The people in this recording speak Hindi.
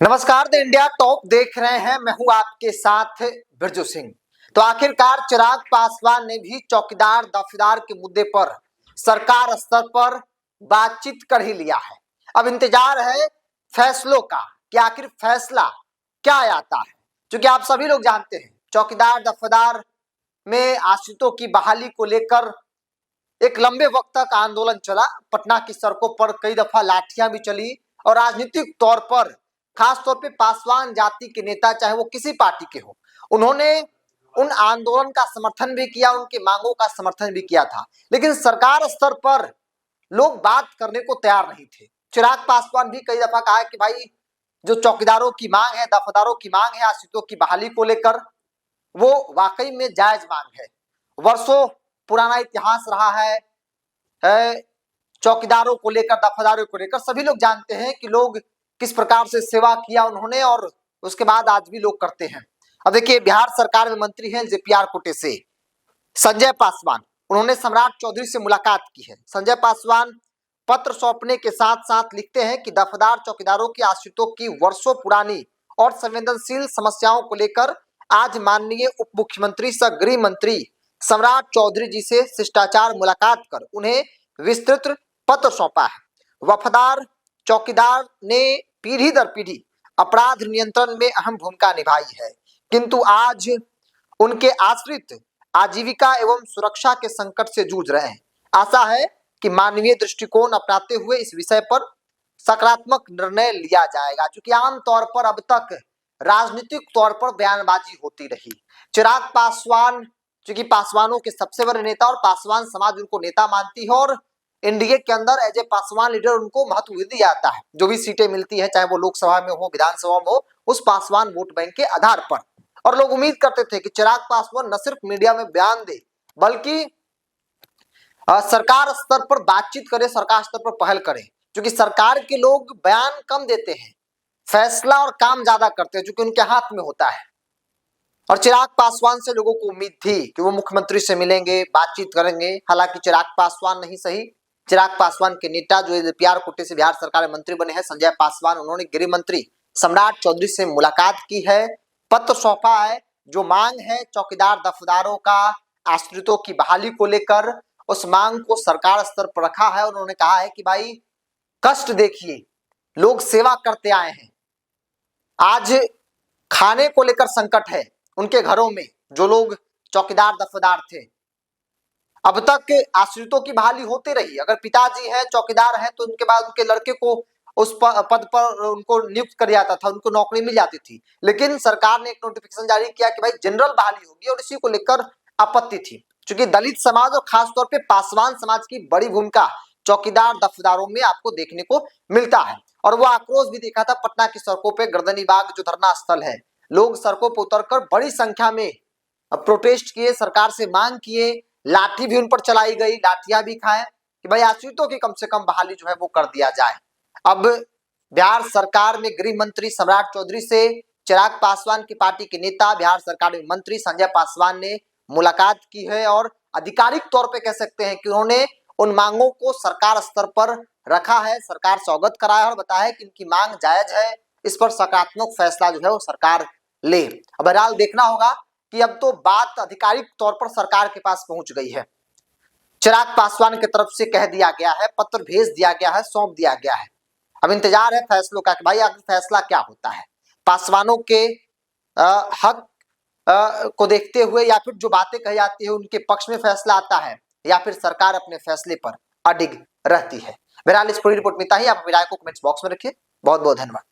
नमस्कार, द इंडिया टॉप देख रहे हैं। मैं हूं आपके साथ बिरजू सिंह। तो आखिरकार चिराग पासवान ने भी चौकीदार दफेदार के मुद्दे पर सरकार स्तर पर बातचीत कर ही लिया है। अब इंतजार है फैसलों का कि आखिर फैसला क्या आता है, क्योंकि आप सभी लोग जानते हैं चौकीदार दफेदार में आश्रितों की बहाली को लेकर एक लंबे वक्त तक आंदोलन चला। पटना की सड़कों पर कई दफा लाठियां भी चली और राजनीतिक तौर पर खास तौर पे पासवान जाति के नेता, चाहे वो किसी पार्टी के हो, उन्होंने उन आंदोलन का समर्थन भी किया, उनकी मांगों का समर्थन भी किया था। लेकिन सरकार स्तर पर लोग बात करने को तैयार नहीं थे। चिराग पासवान भी कई दफा कहा कि भाई जो चौकीदारों की मांग है, दफेदारों की मांग है आश्रितों की बहाली को लेकर, वो वाकई में जायज मांग है। वर्षों पुराना इतिहास रहा है चौकीदारों को लेकर, दफेदारों को लेकर। सभी लोग जानते हैं कि लोग किस प्रकार से सेवा किया उन्होंने और उसके बाद आज भी लोग करते हैं। अब देखिए, बिहार सरकार में मंत्री हैं जेपीआर कोटे से संजय पासवान, उन्होंने सम्राट चौधरी से मुलाकात की है। संजय पासवान पत्र सौंपने के साथ साथ लिखते हैं कि दफेदार चौकीदारों के आश्रितों की वर्षों पुरानी और संवेदनशील समस्याओं को लेकर आज माननीय उप मुख्यमंत्री सह गृह मंत्री सम्राट चौधरी जी से शिष्टाचार मुलाकात कर उन्हें विस्तृत पत्र सौंपा है। वफादार चौकीदार ने पीढ़ी दर पीढ़ी अपराध नियंत्रण में अहम भूमिका निभाई है, किंतु आज उनके आश्रित आजीविका एवं सुरक्षा के संकट से जूझ रहे हैं। आशा है कि मानवीय दृष्टिकोण अपनाते हुए इस विषय पर सकारात्मक निर्णय लिया जाएगा, क्योंकि आमतौर पर अब तक राजनीतिक तौर पर बयानबाजी होती रही। चिराग पासवान क्योंकि पासवानों के सबसे बड़े नेता और पासवान समाज उनको नेता मानती है और एनडीए के अंदर एज ए पासवान लीडर उनको महत्व दिया जाता है। जो भी सीटें मिलती है, चाहे वो लोकसभा में हो, विधानसभा में हो, उस पासवान वोट बैंक के आधार पर। और लोग उम्मीद करते थे कि चिराग पासवान न सिर्फ मीडिया में बयान दे, बल्कि सरकार स्तर पर बातचीत करे, सरकार स्तर पर पहल करे। क्योंकि सरकार के लोग बयान कम देते हैं, फैसला और काम ज्यादा करते हैं, क्योंकि उनके हाथ में होता है। और चिराग पासवान से लोगों को उम्मीद थी कि वो मुख्यमंत्री से मिलेंगे, बातचीत करेंगे। हालांकि चिराग पासवान नहीं सही, चिराग पासवान के नेता जो जेपीआर कोटे से बिहार सरकार में मंत्री बने हैं संजय पासवान, उन्होंने गृह मंत्री सम्राट चौधरी से मुलाकात की है, पत्र सौंपा है। जो मांग है चौकीदार दफेदारों का आश्रितों की बहाली को लेकर, उस मांग को सरकार स्तर पर रखा है। उन्होंने कहा है कि भाई कष्ट देखिए, लोग सेवा करते आए हैं, आज खाने को लेकर संकट है उनके घरों में। जो लोग चौकीदार दफेदार थे, अब तक आश्रितों की बहाली होती रही। अगर पिताजी है चौकीदार है तो उनके बाद उनके लड़के को उस पद पर उनको नियुक्त कर जाता था, उनको नौकरी मिल जाती थी। लेकिन सरकार ने एक नोटिफिकेशन जारी किया कि भाई जनरल बहाली होगी, और इसी को लेकर आपत्ति थी। क्योंकि दलित समाज और खासतौर पे पासवान समाज की बड़ी भूमिका चौकीदार दफेदारों में आपको देखने को मिलता है। और वो आक्रोश भी देखा था पटना की सड़कों पर। गर्दनी बाग जो धरना स्थल है, लोग सड़कों पर उतरकर बड़ी संख्या में प्रोटेस्ट किए, सरकार से मांग किए, लाठी भी उन पर चलाई गई, लाठियां भी खाए कि भाई आश्रितों की कम से कम बहाली जो है वो कर दिया जाए। अब बिहार सरकार में गृह मंत्री सम्राट चौधरी से चिराग पासवान की पार्टी के नेता बिहार सरकार में मंत्री संजय पासवान ने मुलाकात की है और आधिकारिक तौर पे कह सकते हैं कि उन्होंने उन मांगों को सरकार स्तर पर रखा है। सरकार से अवगत कराया और बताया कि इनकी मांग जायज है, इस पर सकारात्मक फैसला जो है वो सरकार ले। अब बहरहाल देखना होगा कि अब तो बात आधिकारिक तौर पर सरकार के पास पहुंच गई है। चिराग पासवान की तरफ से कह दिया गया है, पत्र भेज दिया गया है, सौंप दिया गया है। अब इंतजार है फैसलों का कि भाई आखिर फैसला क्या होता है। पासवानों के हक को देखते हुए या फिर जो बातें कही जाती है उनके पक्ष में फैसला आता है, या फिर सरकार अपने फैसले पर अडिग रहती है। बहरहाल इस पूरी रिपोर्ट में इतना ही। आप विराय को कमेंट्स बॉक्स में रखिए। बहुत बहुत धन्यवाद।